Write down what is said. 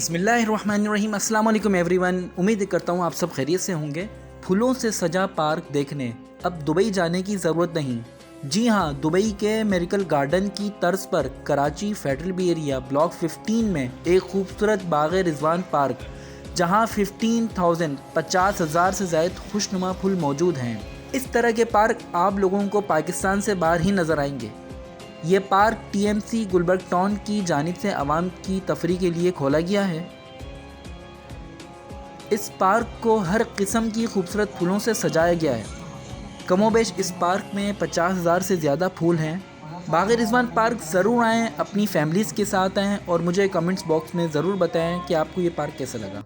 बिस्मिल्लाहिर्रहमानिर्रहीम। अस्सलाम वालेकुम एवरीवन। उम्मीद करता हूँ आप सब खैरियत से होंगे। फूलों से सजा पार्क देखने अब दुबई जाने की ज़रूरत नहीं। जी हाँ, दुबई के मेरिकल गार्डन की तर्ज पर Karachi federal B area block 15 में एक खूबसूरत बाग़ रिजवान पार्क, जहाँ 50,000 से ज़ायद खुशनुमा फूल मौजूद हैं। इस तरह के पार्क आप लोगों को पाकिस्तान से बाहर ही नज़र आएंगे। ये पार्क TMC गुलबर्ग टाउन की जानिब से आवाम की तफरीह के लिए खोला गया है। इस पार्क को हर किस्म की खूबसूरत फूलों से सजाया गया है। कमोबेश इस पार्क में 50,000 से ज़्यादा फूल हैं। बाग़ रिजवान पार्क ज़रूर आएँ, अपनी फैमिलीज़ के साथ आएँ और मुझे कमेंट्स बॉक्स में ज़रूर बताएं कि आपको ये पार्क कैसा लगा।